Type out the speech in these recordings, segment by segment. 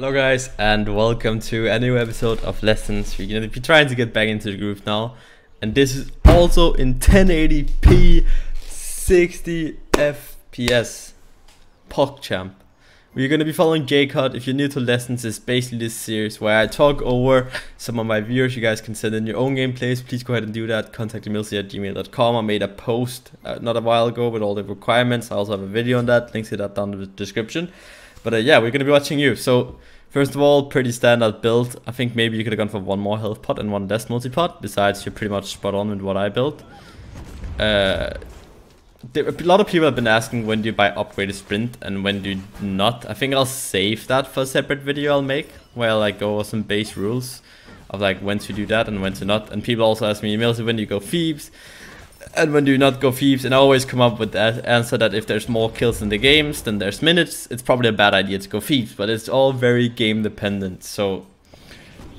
Hello guys, and welcome to a new episode of Lessons. We're gonna be trying to get back into the groove now, and this is also in 1080p 60 FPS PogChamp. We're gonna be following jKot. If you're new to Lessons, it's basically this series where I talk over some of my viewers. You guys can send in your own gameplays. Please go ahead and do that. Contact EmilZy@gmail.com. I made a post not a while ago with all the requirements. I also have a video on that. Links to that down in the description. But yeah, we're gonna be watching you. So first of all, pretty standard build. I think maybe you could have gone for one more health pot and one less multi-pot. Besides, you're pretty much spot on with what I built. A lot of people have been asking when do you buy upgraded sprint and when do you not. I think I'll save that for a separate video I'll make, where I'll like go over some base rules of like when to do that and when to not. And people also ask me, EmilZy, when do you go thieves and when do you not go thieves? And I always come up with that answer that if there's more kills in the games than there's minutes, it's probably a bad idea to go thieves. But it's all very game dependent, so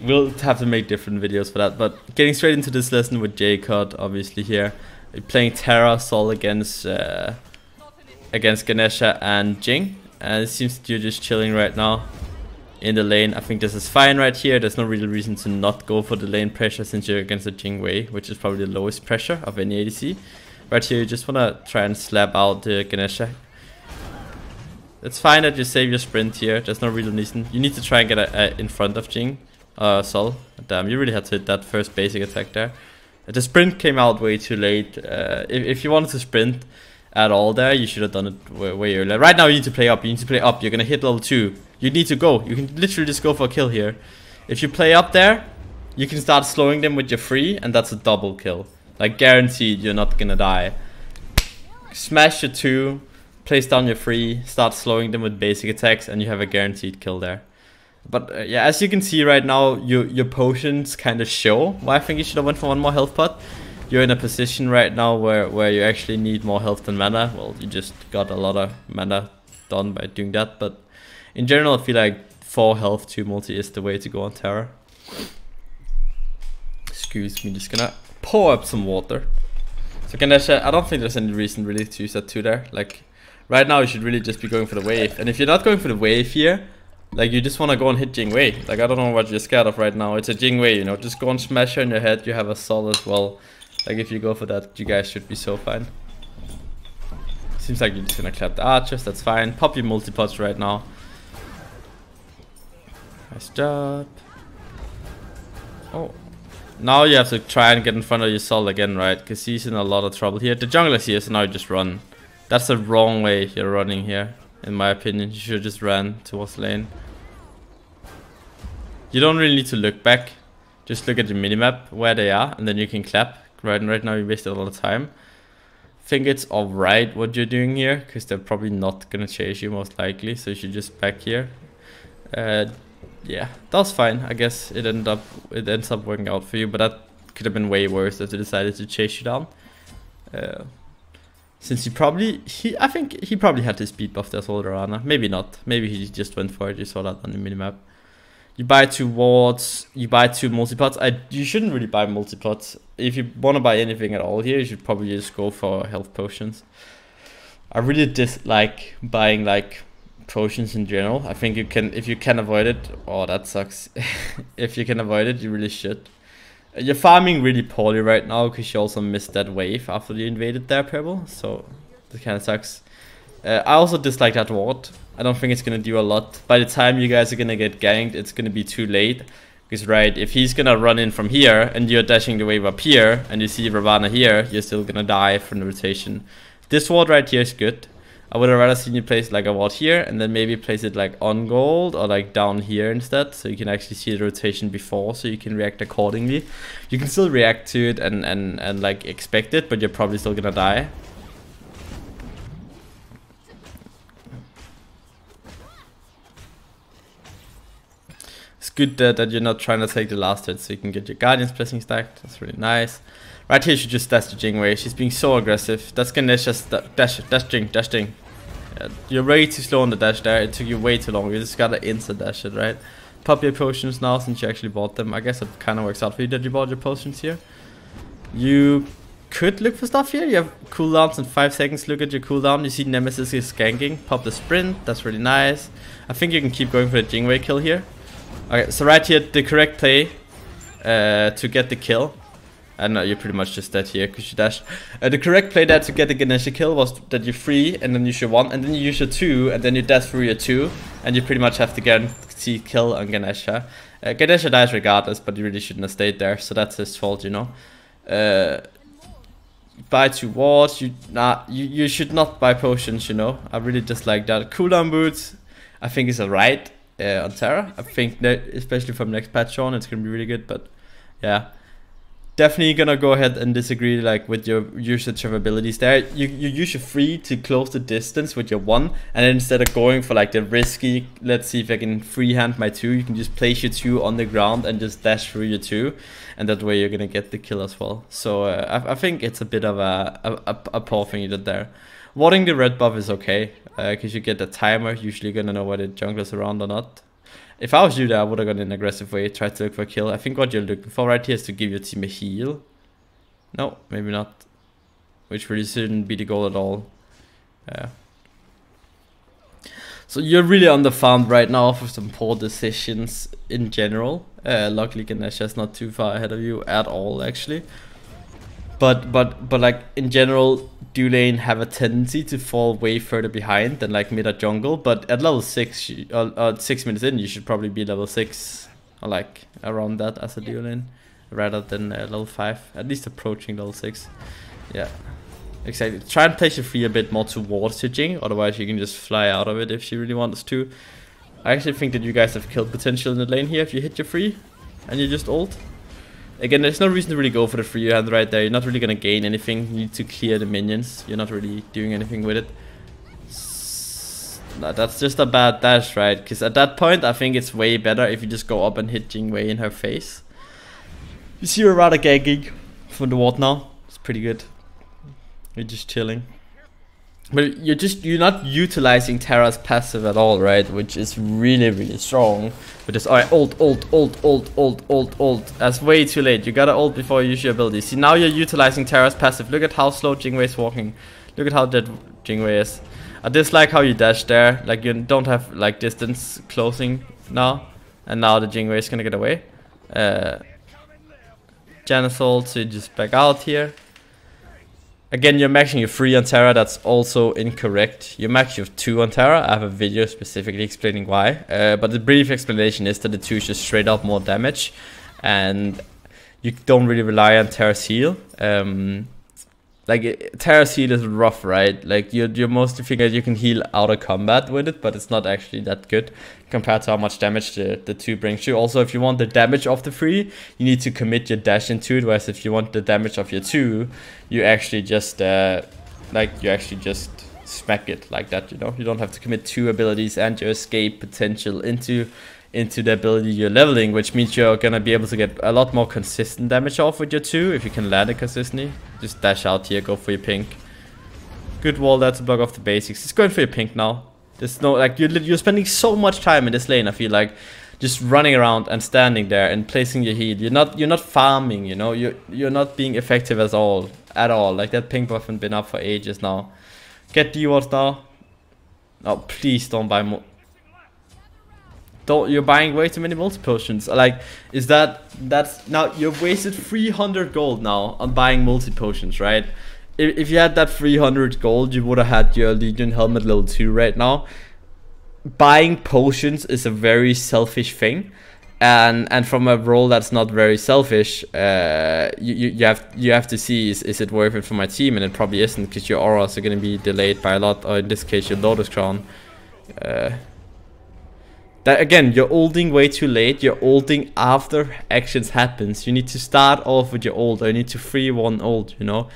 we'll have to make different videos for that. But getting straight into this lesson with jKot, obviously here. We're playing Terra, Sol against Ganesha and Jing. And it seems that you're just chilling right now in the lane. I think this is fine right here. There's no real reason to not go for the lane pressure since you're against the Jing Wei, which is probably the lowest pressure of any ADC. Right here, you just want to try and slap out the Ganesha. It's fine that you save your sprint here. There's no real reason. You need to try and get in front of Jing. Sol. Damn, you really had to hit that first basic attack there. The sprint came out way too late. If you wanted to sprint at all there, you should have done it way earlier. Right now you need to play up. You need to play up. You're gonna hit level 2. You need to go. You can literally just go for a kill here. If you play up there, you can start slowing them with your free, and that's a double kill. Like guaranteed, you're not gonna die. Smash your 2, place down your free, start slowing them with basic attacks, and you have a guaranteed kill there. But yeah, as you can see right now, your potions kind of show why I think you should have went for one more health pot. You're in a position right now where you actually need more health than mana. Well, you just got a lot of mana done by doing that, but in general, I feel like 4 health 2 multi is the way to go on Terra. Excuse me, just gonna pour up some water. So Ganesha, I don't think there's any reason really to use that 2 there. Like right now, you should really just be going for the wave. And if you're not going for the wave here, like you just want to go and hit Jing Wei. Like I don't know what you're scared of right now. It's a Jing Wei, you know. Just go and smash her in your head. You have a Sol as well. Like if you go for that, you guys should be so fine. Seems like you're just gonna clap the archers. That's fine. Pop your multi-pots right now. Nice job. Oh, now you have to try and get in front of your Sol again, right? Because he's in a lot of trouble here. The jungler's here, so now you just run. That's the wrong way you're running here. In my opinion, you should have just ran towards lane. You don't really need to look back. Just look at the minimap where they are, and then you can clap. Right now you wasted a lot of time. Think it's alright what you're doing here, because they're probably not gonna chase you most likely. So you should just back here. Yeah, that was fine. I guess it ends up working out for you, but that could have been way worse if they decided to chase you down. Since I think he probably had his speed buff there, Solderana. Maybe not. Maybe he just went for it. You saw that on the minimap. You buy 2 wards. You buy 2 multipots. You shouldn't really buy multipots. If you want to buy anything at all here, you should probably just go for health potions. I really dislike buying like potions in general. I think if you can avoid it. Oh, that sucks. If you can avoid it, you really should. You're farming really poorly right now because you also missed that wave after you invaded their purple, so that kind of sucks. I also dislike that ward. I don't think it's going to do a lot. By the time you guys are going to get ganked, it's going to be too late. Because right, if he's going to run in from here and you're dashing the wave up here and you see Ravana here, you're still going to die from the rotation. This ward right here is good. I would have rather seen you place like a ward here and then maybe place it like on gold or like down here instead, so you can actually see the rotation before, so you can react accordingly. You can still react to it and like expect it, but you're probably still gonna die. It's good that you're not trying to take the last hit, so you can get your Guardian's Blessing stacked. That's really nice. Right here, you should just dash the Jing Wei. She's being so aggressive. That's Ganesha's dash Jing. Yeah, you're way too slow on the dash there. It took you way too long. You just gotta instant dash it, right? Pop your potions now since you actually bought them. I guess it kind of works out for you that you bought your potions here. You could look for stuff here. You have cooldowns in 5 seconds. Look at your cooldown. You see Nemesis is ganking. Pop the sprint. That's really nice. I think you can keep going for the Jingwei kill here. Okay, so right here, the correct play to get the kill. And you're pretty much just dead here because you dashed. The correct play there to get the Ganesha kill was that you free and then use your 1 and then you use your 2 and then you dash through your 2 and you pretty much have to guarantee kill on Ganesha. Ganesha dies regardless, but you really shouldn't have stayed there, so that's his fault, you know. Buy 2 wards. You should not buy potions, you know. I really dislike that. Cooldown boots, I think is alright on Terra. I think that especially from next patch on, it's gonna be really good. But yeah, definitely gonna go ahead and disagree like with your usage of abilities there. You use your 3 to close the distance with your 1, and then instead of going for like the risky, let's see if I can freehand my 2, you can just place your 2 on the ground and just dash through your 2, and that way you're gonna get the kill as well. So I think it's a bit of a poor thing you did there. Warding the red buff is okay, because you get the timer, usually gonna know whether the jungler's around or not. If I was you there, I would have gone in an aggressive way, tried to look for a kill. I think what you're looking for right here is to give your team a heal. No, maybe not. Which really shouldn't be the goal at all. So you're really underfarmed right now for some poor decisions in general. Luckily Ganesha is not too far ahead of you at all actually. But like in general, Dew lane have a tendency to fall way further behind than like mid or jungle. But at level 6, 6 minutes in, you should probably be level 6 or like around that as a Dew lane, rather than level 5. At least approaching level 6. Yeah, exactly. Try and place your 3 a bit more towards your Jing, otherwise you can just fly out of it if she really wants to. I actually think that you guys have killed potential in the lane here if you hit your 3 and you just ult. Again, there's no reason to really go for the free hand right there. You're not really going to gain anything. You need to clear the minions. You're not really doing anything with it. No, that's just a bad dash, right? Because at that point, I think it's way better if you just go up and hit Jingwei in her face. You see her rather gagging from the ward now. It's pretty good. You're just chilling. But you're not utilizing Terra's passive at all, right? Which is really strong. But just alright, ult. That's way too late. You gotta ult before you use your ability. See, now you're utilizing Terra's passive. Look at how slow Jingwei is walking. Look at how dead Jingwei is. I dislike how you dash there. Like you don't have like distance closing now. And now the Jingwei is gonna get away. Janus ult, so you just back out here. Again, you're maxing your 3 on Terra, that's also incorrect. You max your 2 on Terra. I have a video specifically explaining why. But the brief explanation is that the 2 is just straight up more damage. And you don't really rely on Terra's heal. Like, Terra's heal is rough, right? Like, you're mostly figured you can heal out of combat with it, but it's not actually that good compared to how much damage the 2 brings you. Also, if you want the damage of the 3, you need to commit your dash into it, whereas if you want the damage of your 2, you actually just, smack it like that, you know? You don't have to commit 2 abilities and your escape potential into the ability you're leveling, which means you're gonna be able to get a lot more consistent damage off with your 2 if you can land it consistently. Just dash out here, go for your pink. Good wall there to block off the basics. Just going for your pink now. There's no, like, you're spending so much time in this lane, I feel like, just running around and standing there and placing your heal. You're not farming, you know, you're not being effective at all. Like, that pink buff hasn't been up for ages now. Get the wards now. Oh, please don't buy more. You're buying way too many multi-potions. Like, that's now you've wasted 300 gold now on buying multi-potions, right? If you had that 300 gold, you would have had your Legion helmet level 2 right now. Buying potions is a very selfish thing, and from a role that's not very selfish, you have to see is it worth it for my team, and it probably isn't, because your auras are going to be delayed by a lot, or in this case your Lotus Crown. That again, you're ulting way too late. You're ulting after actions happens. You need to start off with your ult, or you need to free one ult, you know.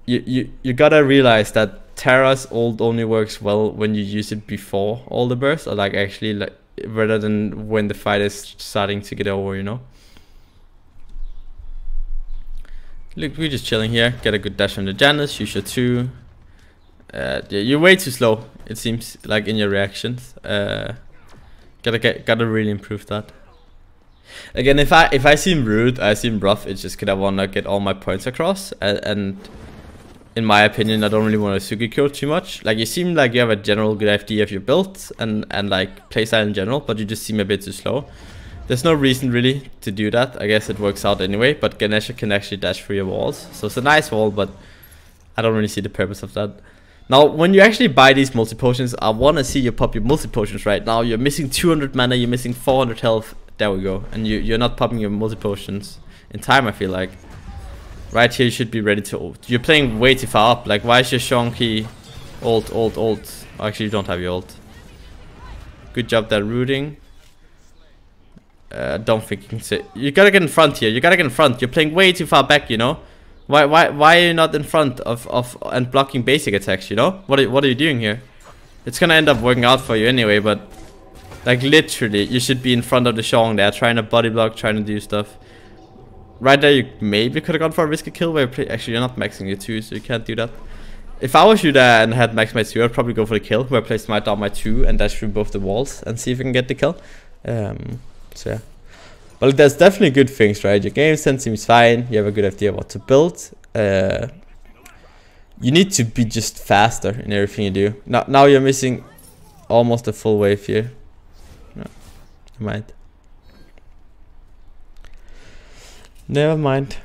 You gotta realize that Terra's ult only works well when you use it before all the bursts, or like actually, like, rather than when the fight is starting to get over, you know. Look, we're just chilling here. Get a good dash from the Janus. Use your 2. Yeah, you're way too slow, it seems like, in your reactions. Gotta really improve that. Again, if I seem rude, I seem rough, it's just because I want to get all my points across, and in my opinion, I don't really want to jKot too much. Like, you seem like you have a general good idea of your build and like playstyle in general, but you just seem a bit too slow. There's no reason really to do that. I guess it works out anyway, but Ganesha can actually dash through your walls, so it's a nice wall, but I don't really see the purpose of that. Now, when you actually buy these multi-potions, I want to see you pop your multi-potions right now. You're missing 200 mana, you're missing 400 health. There we go. And you're not popping your multi-potions in time, I feel like. Right here, you should be ready to ult. You're playing way too far up. Like, why is your Shonky ult? Oh, actually, you don't have your ult. Good job there, rooting. Don't think you can say... You gotta get in front here. You gotta get in front. You're playing way too far back, you know? Why are you not in front of and blocking basic attacks, you know? What are you doing here? It's gonna end up working out for you anyway, but like literally you should be in front of the Shong there, trying to body block, trying to do stuff. Right there, you maybe could have gone for a risky kill where actually you're not maxing your 2, so you can't do that. If I was you there and had max my 2, I'd probably go for the kill, where I play smite down my 2 and dash through both the walls and see if I can get the kill. So yeah. Well, there's definitely good things, right? Your game sense seems fine. You have a good idea what to build. You need to be just faster in everything you do. Now you're missing almost a full wave here. No, never mind. Never mind.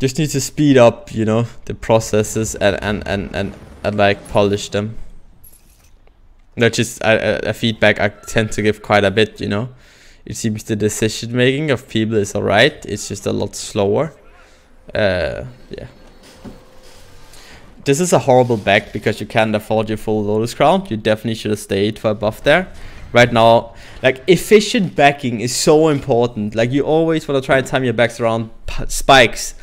Just need to speed up, you know, the processes and like polish them. That's just a feedback I tend to give quite a bit, you know. It seems the decision making of people is alright, it's just a lot slower. Yeah. This is a horrible back because you can't afford your full Lotus Crown. You definitely should have stayed for a buff there. Right now, like, efficient backing is so important. Like, you always want to try and time your backs around spikes.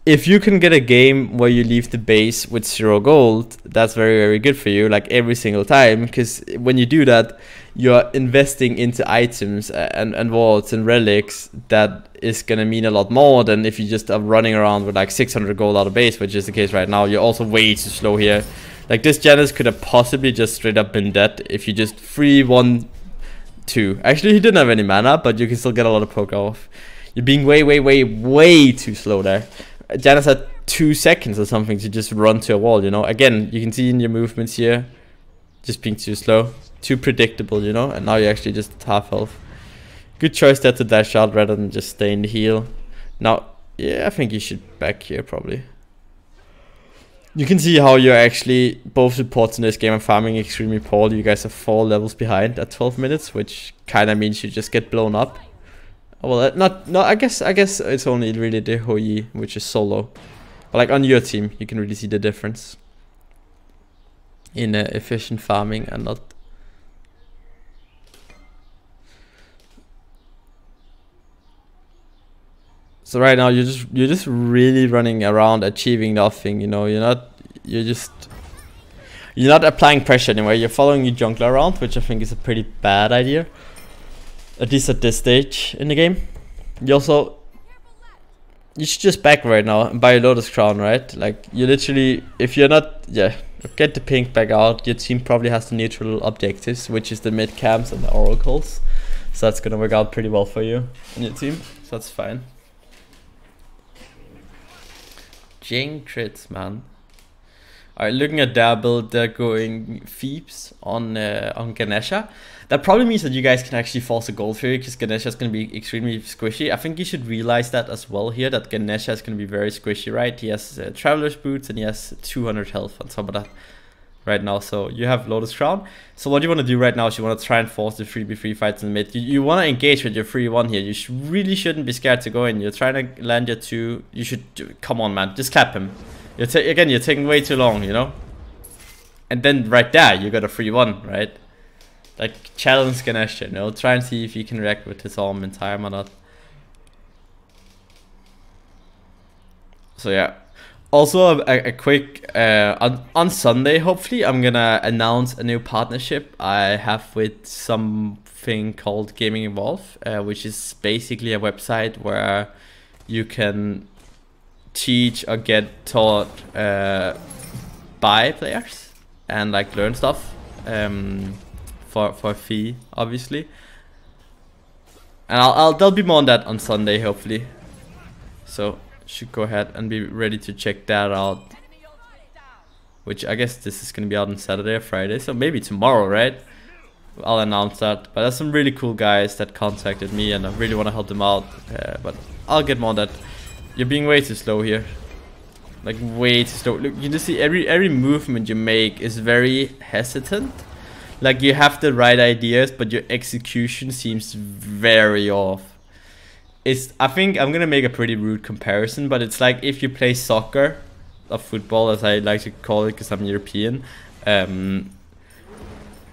If you can get a game where you leave the base with 0 gold, that's very, very good for you, like every single time, because when you do that, you're investing into items and wards and relics that is gonna mean a lot more than if you just are running around with like 600 gold out of base, which is the case right now. You're also way too slow here. Like, this Janus could have possibly just straight up been dead if you just 3-1-2. Actually, he didn't have any mana, but you can still get a lot of poke off. You're being way too slow there. Janus had 2 seconds or something to just run to a wall, you know. Again, you can see in your movements here, just being too slow, too predictable, you know. And now you're actually just half health. Good choice there to dash out rather than just stay in the heal. Now, yeah, I think you should back here probably. You can see how you're actually both supports in this game are farming extremely poorly. You guys are 4 levels behind at 12 minutes, which kind of means you just get blown up. Well, I guess it's only really the Hoi, which is solo. But like on your team, you can really see the difference in efficient farming and not. So right now you're just really running around achieving nothing. You know, you're not applying pressure anywhere. You're following your jungler around, which I think is a pretty bad idea. At least at this stage in the game. You should just back right now and buy a Lotus Crown, right? Like, you literally, if you're not, yeah, get the pink back out. Your team probably has the neutral objectives, which is the mid camps and the oracles. So that's gonna work out pretty well for you and your team. So that's fine. jKot, man. Alright, looking at their build, they're going Thebes on Ganesha. That probably means that you guys can actually force a gold through because Ganesha is going to be extremely squishy. I think you should realize that as well here, that Ganesha is going to be very squishy, right? He has Traveler's Boots and he has 200 health on top of that right now. So you have Lotus Crown. So what you want to do right now is you want to try and force the 3v3 fights in the mid. You want to engage with your 3-1 here. You really shouldn't be scared to go in. You're trying to land your 2. You should, come on, man, just clap him. Again, you're taking way too long, you know? And then right there, you got a 3-1, right? Like, challenge Ganesha, you know? Try and see if he can react with his arm in time or not. So yeah. Also, a quick, on Sunday, hopefully, I'm gonna announce a new partnership I have with something called Gaming Evolve, which is basically a website where you can teach or get taught by players and like learn stuff for a fee, obviously. And there'll be more on that on Sunday, hopefully. So should go ahead and be ready to check that out. Which I guess this is gonna be out on Saturday or Friday, so maybe tomorrow, right? I'll announce that. But there's some really cool guys that contacted me, and I really want to help them out. But I'll get more on that. You're being way too slow here. Like way too slow. Look, you just see every movement you make is very hesitant. Like you have the right ideas, but your execution seems very off. I think I'm gonna make a pretty rude comparison, but it's like if you play soccer or football, as I like to call it, because I'm European.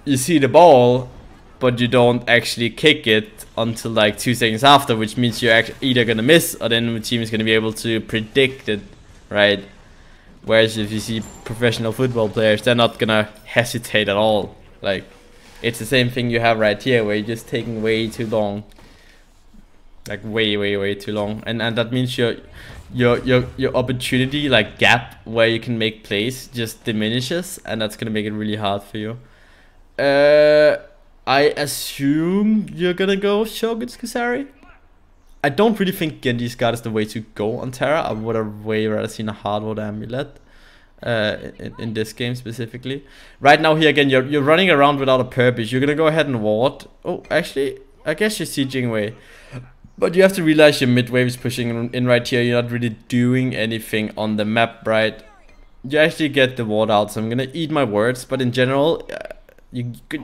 You see the ball, but you don't actually kick it until like 2 seconds after, which means you're either gonna miss, or then the team is gonna be able to predict it, right? Whereas if you see professional football players, they're not gonna hesitate at all. Like, it's the same thing you have right here, where you're just taking way too long. Like way too long. And that means your opportunity, like gap where you can make plays, just diminishes, and that's gonna make it really hard for you. I assume you're gonna go Shogun's Kusari. I don't really think Genji's God is the way to go on Terra. I would have way rather seen a hardwood amulet in this game specifically. Right now here again, you're running around without a purpose. You're gonna go ahead and ward. Oh, actually, I guess you're sieging away. But you have to realize your mid wave is pushing in right here. You're not really doing anything on the map, right? You actually get the ward out, so I'm gonna eat my words. But in general,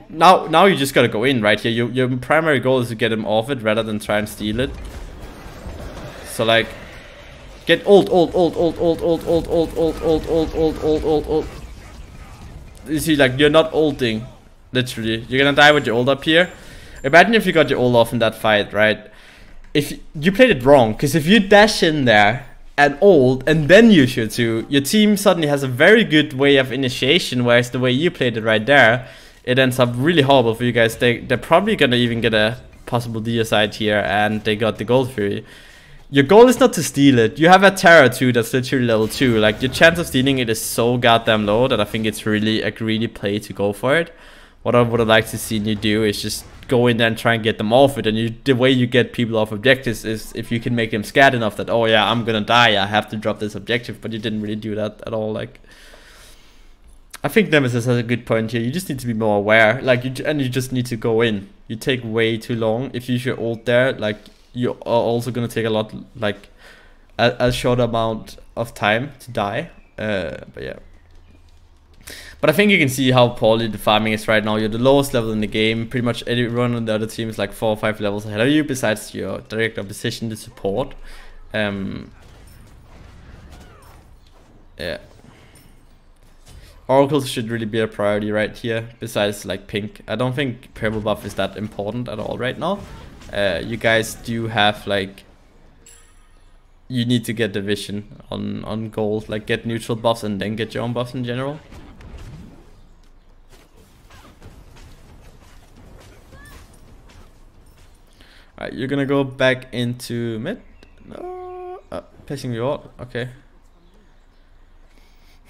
now you just gotta go in right here. Your primary goal is to get him off it rather than try and steal it. So like, get ult. You see, like you're not ulting, literally. You're gonna die with your ult up here. Imagine if you got your ult off in that fight, right? If you played it wrong, because if you dash in there and ult and then use your 2, your team suddenly has a very good way of initiation, whereas the way you played it right there, it ends up really horrible for you guys. They're probably gonna even get a possible deicide here, and they got the Gold Fury. Your goal is not to steal it. You have a Terra too that's literally level 2. Like, your chance of stealing it is so goddamn low that I think it's really a greedy play to go for it. What I would have liked to see you do is just go in there and try and get them off it. And the way you get people off objectives is if you can make them scared enough that, oh yeah, I'm gonna die, I have to drop this objective. But you didn't really do that at all. Like, I think Nemesis has a good point here. You just need to be more aware. Like, you just need to go in. You take way too long. If you use your ult there, like, you are also gonna take a lot, like, a short amount of time to die. But yeah. But I think you can see how poorly the farming is right now. You're the lowest level in the game. Pretty much everyone on the other team is like 4 or 5 levels ahead of you, besides your direct opposition, the support. Yeah. Oracles should really be a priority right here, besides like pink. I don't think purple buff is that important at all right now. You guys do have like... You need to get the vision on gold, like get neutral buffs and then get your own buffs in general. Alright, you're gonna go back into mid? No, placing the ward, okay.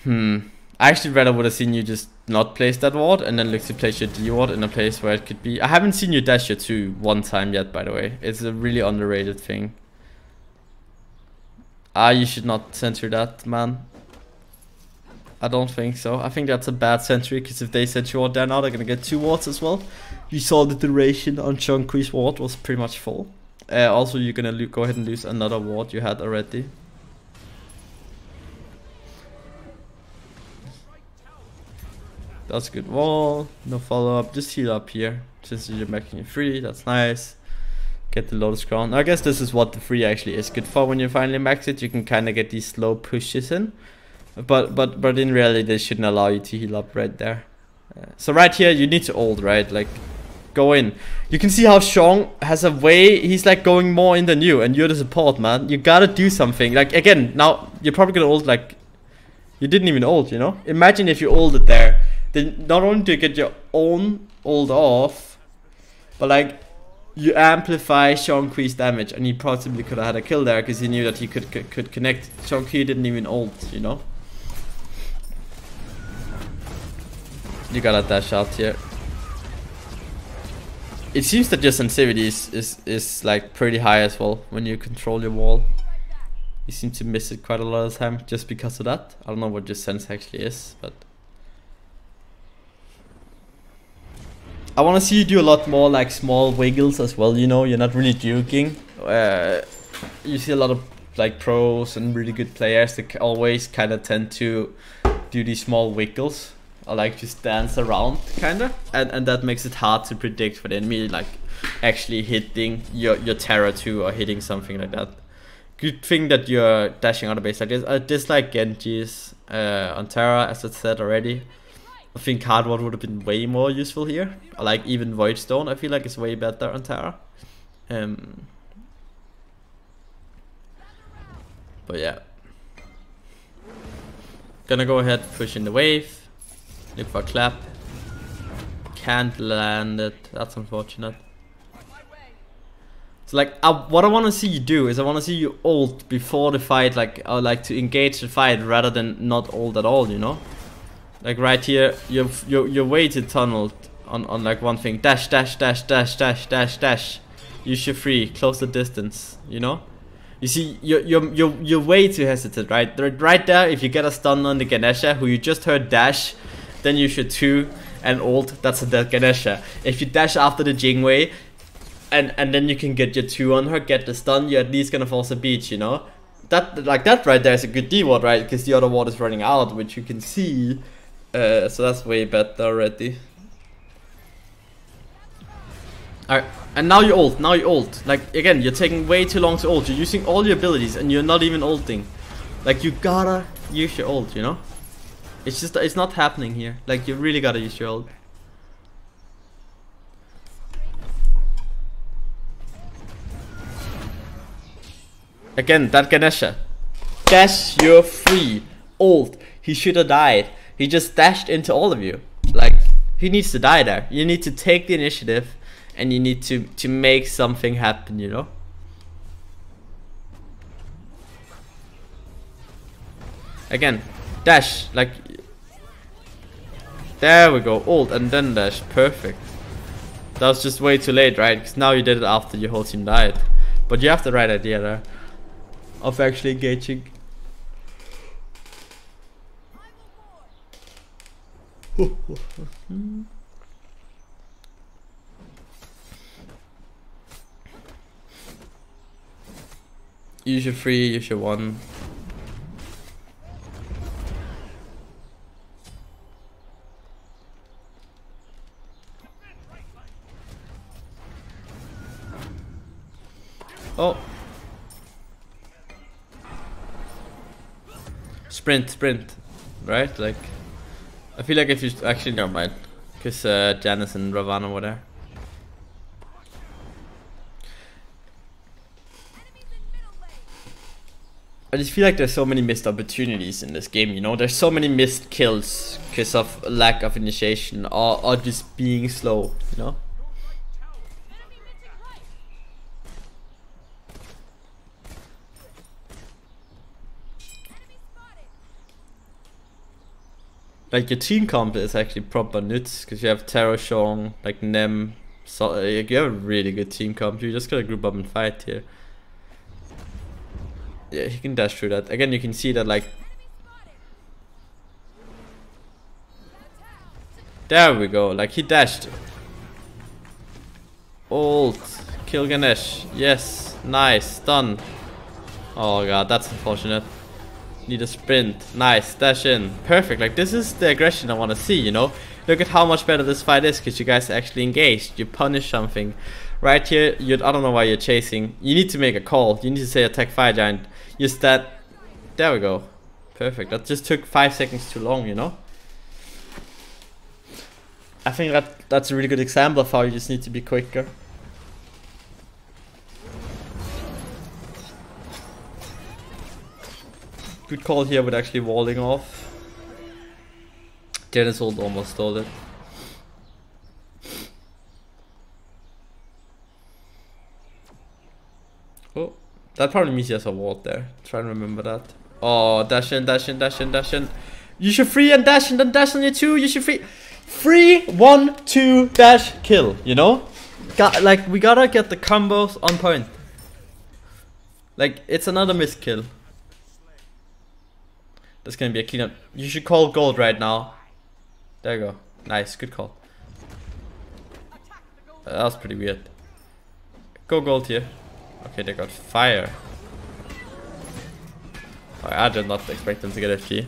I actually rather would have seen you just not place that ward and then look to place your D ward in a place where it could be. I haven't seen you dash your 2 one time yet, by the way. It's a really underrated thing. You should not center that, man. I don't think so. I think that's a bad sentry, because if they set your ward down now, they're gonna get 2 wards as well. You saw the duration on Chongqi's ward was pretty much full. Also, you're gonna go ahead and lose another ward you had already. That's a good wall. No follow up. Just heal up here. Since you're making it free, that's nice. Get the Lotus Crown. I guess this is what the free actually is good for. When you finally max it, you can kind of get these slow pushes in. But in reality, they shouldn't allow you to heal up right there. So right here, you need to ult, right? Like, go in. You can see how Xiong has a way. He's like going more in than you, and you're the support, man. You gotta do something. Like, again, now you're probably gonna ult like you didn't even ult, you know? Imagine if you ulted there. Then not only do you get your own ult off, but like you amplify Xiongqi's damage, and he possibly could have had a kill there because he knew that he could connect. Xiongqi didn't even ult, you know? You gotta dash out here. It seems that your sensitivity is like pretty high as well when you control your wall. You seem to miss it quite a lot of the time just because of that. I don't know what your sense actually is, but I want to see you do a lot more like small wiggles as well, you know, you're not really juking. You see a lot of like pros and really good players that always kind of tend to do these small wiggles or like just dance around kind of, and that makes it hard to predict for the enemy like actually hitting your Terra too or hitting something like that. Good thing that you're dashing out of base like this. I dislike Genji's on Terra, as I said already. I think Hardwood would have been way more useful here. Or like even Voidstone, I feel like it's way better on Terra. But yeah. Gonna go ahead, push in the wave. Look for a clap. Can't land it. That's unfortunate. So like, what I want to see you do is I want to see you ult before the fight, like, or like to engage the fight rather than not ult at all, you know? Like right here, you're way too tunneled on like one thing. Dash, dash, dash, dash, dash, dash, dash. Use your free, close the distance, you know? You see, you're way too hesitant, right? Right there, if you get a stun on the Ganesha, who you just heard dash, then you should 2 and ult, that's a dead Ganesha. If you dash after the Jingwei, and then you can get your 2 on her, get the stun, you're at least gonna force a beach, you know? That right there is a good D ward, right? Because the other ward is running out, which you can see. So that's way better already. Alright, and now you ult, Like, again, you're taking way too long to ult. You're using all your abilities and you're not even ulting. Like, you gotta use your ult, you know? It's just, it's not happening here. Like, you really gotta use your ult. Again, that Ganesha. Dash your free. Ult. He should have died. He just dashed into all of you. Like, he needs to die there. You need to take the initiative and you need to make something happen, you know? Again, dash, like, there we go, ult and then dash, perfect. That was just way too late, right? Because now you did it after your whole team died. But you have the right idea there of actually engaging. Use your free, use your 1. Oh. Sprint, right? Like, I feel like if you actually, never mind, because Janice and Ravana were there. I just feel like there's so many missed opportunities in this game, you know? There's so many missed kills because of lack of initiation or just being slow, you know? Like, your team comp is actually proper nuts because you have Terra, Shong, like Nem, so like, you have a really good team comp. You just gotta group up and fight here. Yeah, he can dash through that. Again, you can see that, like, there we go. Like, he dashed. Ult, kill Ganesh. Yes, nice, done. Oh god, that's unfortunate. Need a sprint. Nice, dash in. Perfect. Like, this is the aggression I want to see, you know? Look at how much better this fight is because you guys are actually engaged. You punish something. Right here, I don't know why you're chasing. You need to make a call. You need to say attack fire giant. Use that. There we go. Perfect. That just took 5 seconds too long, you know? I think that's a really good example of how you just need to be quicker. Good call here with actually walling off. Dennis ult almost stole it. Oh, that probably means he has a ward there. Try and remember that. Oh, dash in, dash in, dash in, dash in. You should free and dash and then dash on your 2. You should free. 3, 1, 2, dash, kill, you know? we gotta get the combos on point. Like, it's another missed kill. That's gonna be a cleanup. You should call gold right now. There you go. Nice, good call. That was pretty weird. Go gold here. Okay, they got fire. I did not expect them to get FG.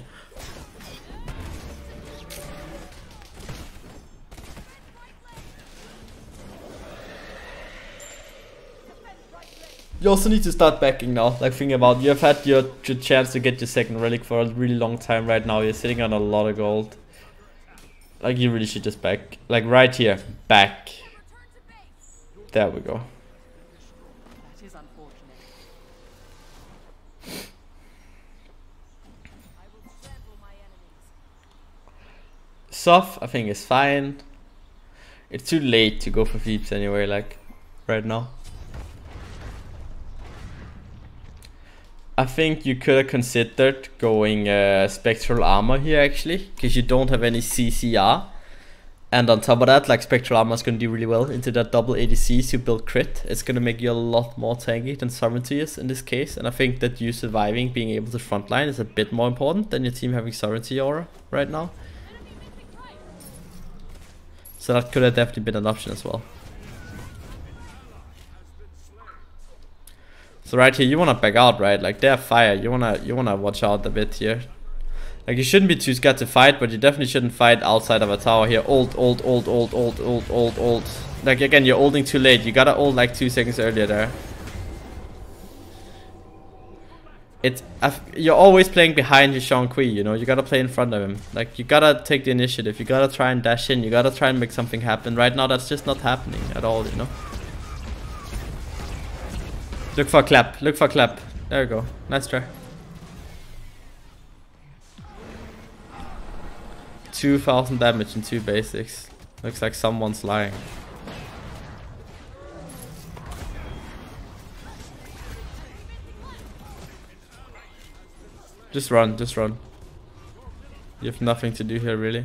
You also need to start backing now. Like, think about, you have had your chance to get your second relic for a really long time right now. You're sitting on a lot of gold. Like, you really should just back. Like, right here. Back. There we go. Soft, I think, is fine. It's too late to go for Veeps anyway, like, right now. I think you could have considered going Spectral Armor here, actually, because you don't have any CCR. And on top of that, like, Spectral Armor is going to do really well into that double ADCs you build crit. It's going to make you a lot more tanky than Sovereignty is in this case. And I think that you surviving, being able to frontline is a bit more important than your team having Sovereignty aura right now. So that could have definitely been an option as well. So right here, you wanna back out, right? Like, they're fire. You wanna watch out a bit here. Like, you shouldn't be too scared to fight, but you definitely shouldn't fight outside of a tower here. Ult. Like, again, you're ulting too late. You gotta ult like 2 seconds earlier there. You're always playing behind your Sean Kui, you know. You gotta play in front of him. Like, you gotta take the initiative. You gotta try and dash in. You gotta try and make something happen. Right now, that's just not happening at all, you know. Look for a clap. Look for a clap. There we go. Nice try. 2000 damage in 2 basics. Looks like someone's lying. Just run, just run. You have nothing to do here, really.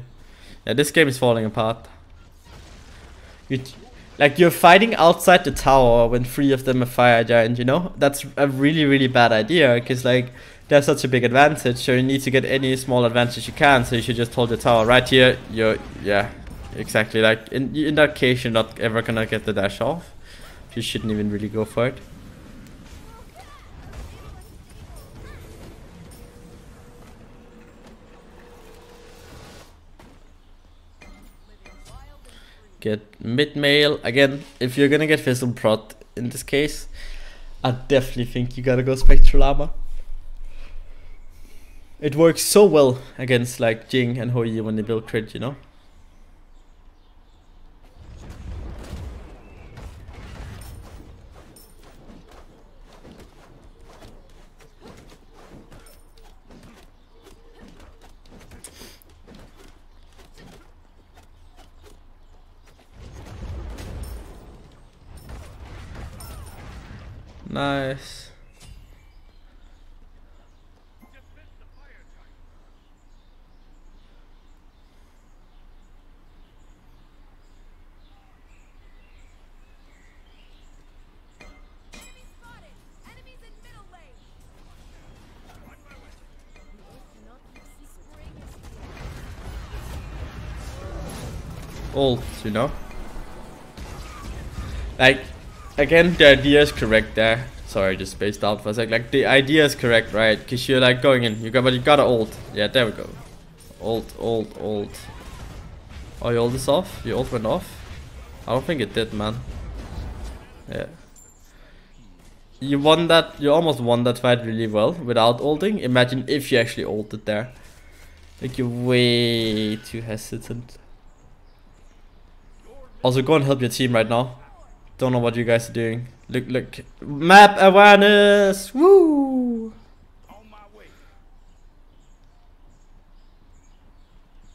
Yeah, this game is falling apart. Like, you're fighting outside the tower when 3 of them are fire giant, you know? That's a really, really bad idea, because, like, there's such a big advantage, so you need to get any small advantage you can, so you should just hold the tower. Right here, yeah, exactly. Like, in that case, you're not ever gonna get the dash off. You shouldn't even really go for it. Get mid-mail. Again, if you're gonna get Fizzle Prot in this case, I definitely think you gotta go Spectral Armor. It works so well against like Jing and Hou Yi when they build crit, you know? Nice. Ult, you know? Like, again, the idea is correct there. Sorry, I just spaced out for a sec. Like, the idea is correct, right? Because you're like going in, but you gotta ult. Yeah, there we go. Ult. Oh, your ult is off? Your ult went off? I don't think it did, man. Yeah. You won that, you almost won that fight really well without ulting. Imagine if you actually ulted there. Like, you're way too hesitant. Also, go and help your team right now. Don't know what you guys are doing. Look. Map awareness! Woo!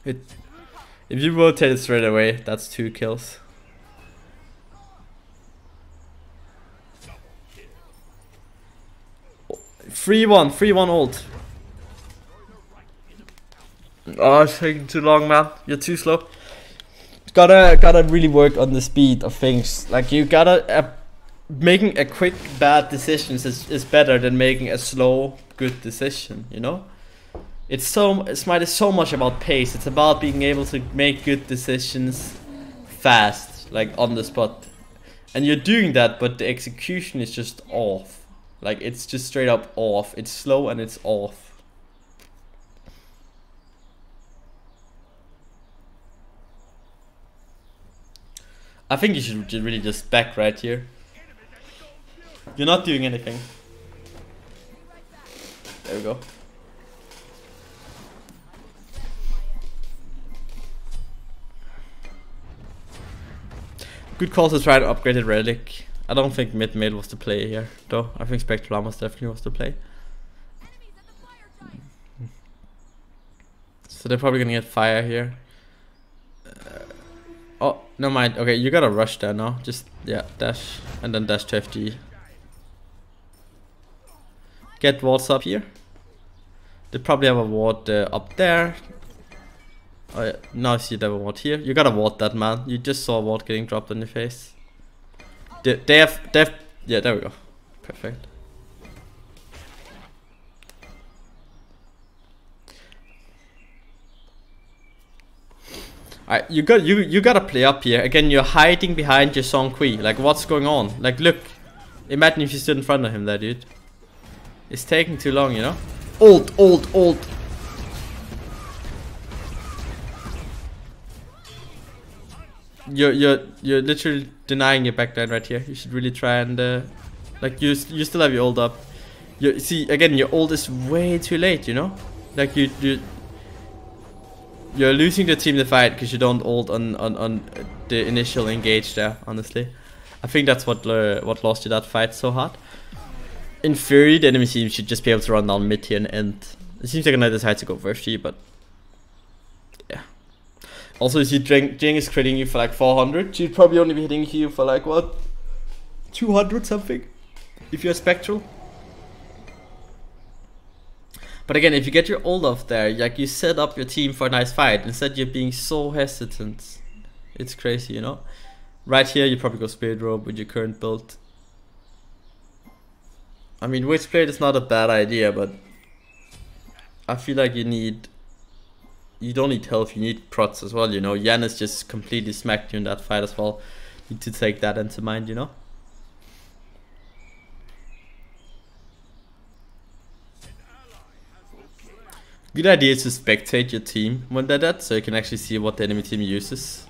If you rotate it straight away, that's 2 kills. Free one ult. Oh, it's taking too long, man. You're too slow. gotta really work on the speed of things. Like you gotta making a quick bad decisions is better than making a slow good decision. You know, Smite is so much about pace. It's about being able to make good decisions fast, like on the spot. And you're doing that, but the execution is just off. Like it's just straight up off. It's slow and it's off. I think you should really just back right here. You're not doing anything. There we go. Good call to try to upgrade the relic. I don't think mid was the play here, though. I think Spectral Armor definitely was the play. So they're probably gonna get fire here. Oh, never mind. Okay, you gotta rush there now. Just, yeah, dash. And then dash to FG. Get wards up here. They probably have a ward up there. Oh yeah, now I see they have a ward here. You gotta ward that, man. You just saw a ward getting dropped in your face. They have, yeah, there we go. Perfect. Alright, you gotta play up here. Again, you're hiding behind your Song Kui. Like, what's going on? Like, look. Imagine if you stood in front of him there, dude. It's taking too long, you know? Ult. You're literally denying your backline right here. You should really try and like you still have your ult up. You see again, your ult is way too late, you know? Like you're losing the team the fight because you don't ult on the initial engage there, honestly. I think that's what lost you that fight so hard. In theory, the enemy team should just be able to run down mid here and end. It seems they're gonna decide to go for FG, but yeah. Also, you see Jing is critting you for like 400. She'd probably only be hitting you for like what? 200 something? If you're Spectral. But again, if you get your ult off there, like you set up your team for a nice fight. Instead, you're being so hesitant. It's crazy, you know? Right here, you probably go Spirit Robe with your current build. I mean, Witchblade is not a bad idea, but I feel like you don't need health, you need prots as well, you know. Yanis just completely smacked you in that fight as well. You need to take that into mind, you know. Good idea is to spectate your team when they're dead, so you can actually see what the enemy team uses.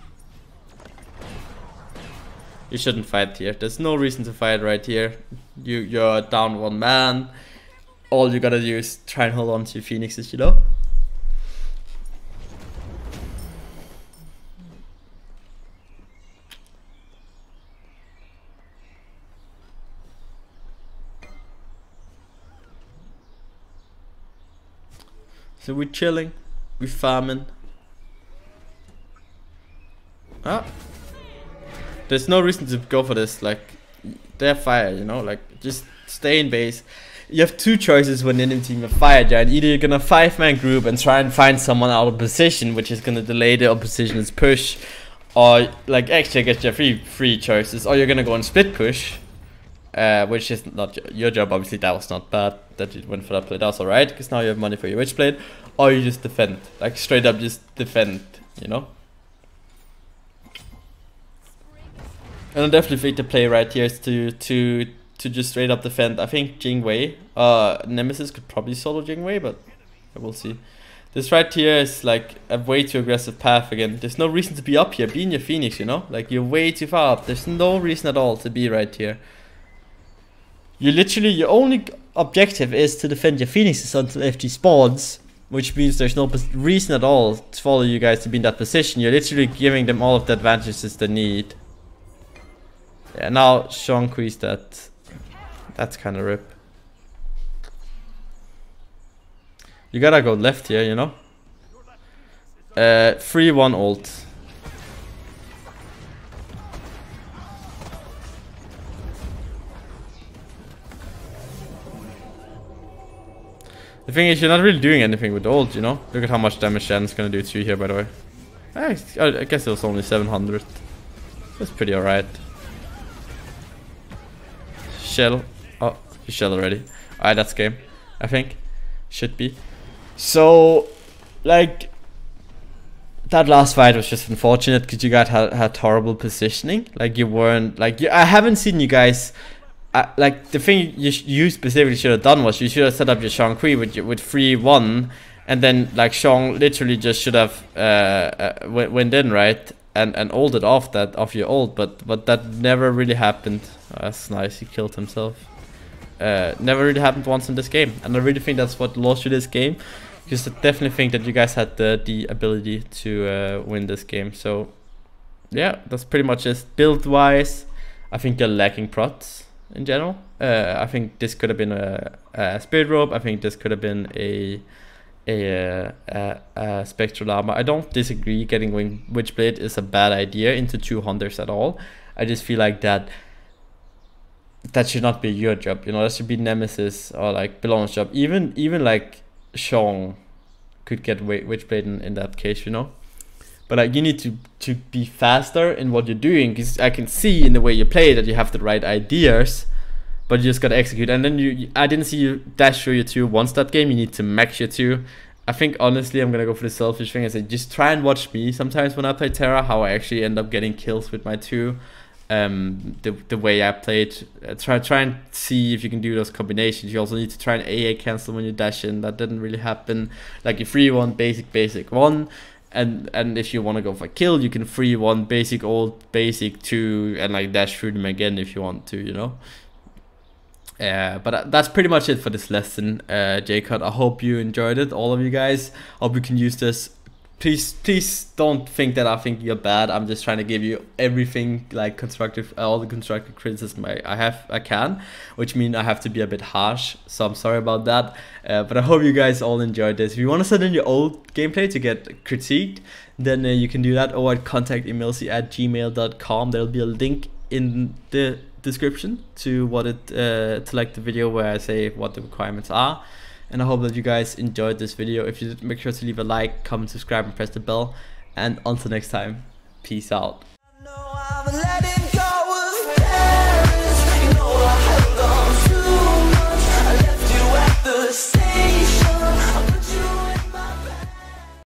You shouldn't fight here. There's no reason to fight right here. You're down one man. All you gotta do is try and hold on to your phoenixes, you know? So we're chilling, we're farming. Ah. There's no reason to go for this, like, they're fire, you know, like, just stay in base. You have two choices when the enemy team are fire giant. Either you're gonna 5-man group and try and find someone out of position, which is gonna delay the opposition's push, or, like, actually I guess you have three choices, or you're gonna go and split push, which is not your job, obviously. That was not bad that you went for that play, that was alright, because now you have money for your Witchblade, or you just defend, like, straight up just defend, you know? And I definitely think the play right here is to just straight up defend. I think Jingwei, Nemesis could probably solo Jingwei, but we'll see. This right here is like a way too aggressive path again. There's no reason to be up here. Be in your Phoenix, you know? Like, you're way too far up. There's no reason at all to be right here. You literally, your only objective is to defend your Phoenixes until FG spawns, which means there's no reason at all to follow you guys to be in that position. You're literally giving them all of the advantages they need. Yeah, now Sean Quees that. That's kind of rip. You gotta go left here, you know. 3-1 ult. The thing is, you're not really doing anything with the ult, you know. Look at how much damage Shen's gonna do to you here, by the way. I guess it was only 700. That's pretty alright. Shell. Oh, you shell already. Alright, that's game. I think. Should be. So, like, that last fight was just unfortunate because you guys had horrible positioning. Like, you weren't, like, I haven't seen you guys, like, the thing you specifically should have done was you should have set up your Shang Kui with 3-1, and then, like, Shang literally just should have went in, right? And ulted off your ult, but that never really happened. Oh, that's nice, he killed himself. Never really happened once in this game, and I really think that's what lost you this game, because I definitely think that you guys had the ability to win this game. So yeah, that's pretty much it. Build wise, I think you're lacking prots in general. I think this could have been a spirit rope. I think this could have been a spectral armor. I don't disagree, getting Witchblade is a bad idea into 2 hunters at all. I just feel like that should not be your job, you know. That should be Nemesis or like Belong's job. Even like Shang could get Witchblade in that case, you know. But like, you need to be faster in what you're doing, because I can see in the way you play that you have the right ideas, but you just gotta execute. And then I didn't see you dash through your 2 once that game. You need to max your 2. I think honestly I'm gonna go for the selfish thing and say just try and watch me sometimes when I play Terra, how I actually end up getting kills with my 2. The way I played, try and see if you can do those combinations. You also need to try and AA cancel when you dash in. That didn't really happen. Like, you 3-1 basic 1, and if you want to go for kill, you can 3-1 basic ult, basic 2, and like dash through them again if you want to, you know. But that's pretty much it for this lesson, jKot. I hope you enjoyed it, all of you guys. Hope you can use this. Please don't think that I think you're bad. I'm just trying to give you everything, like constructive, all the constructive criticism I can, which means I have to be a bit harsh. So I'm sorry about that. But I hope you guys all enjoyed this. If you want to send in your old gameplay to get critiqued, then you can do that, or at contactemilzy@gmail.com. There'll be a link in the description to to like the video where I say what the requirements are. And I hope that you guys enjoyed this video. If you did, make sure to leave a like, comment, subscribe, and press the bell. And until next time, peace out.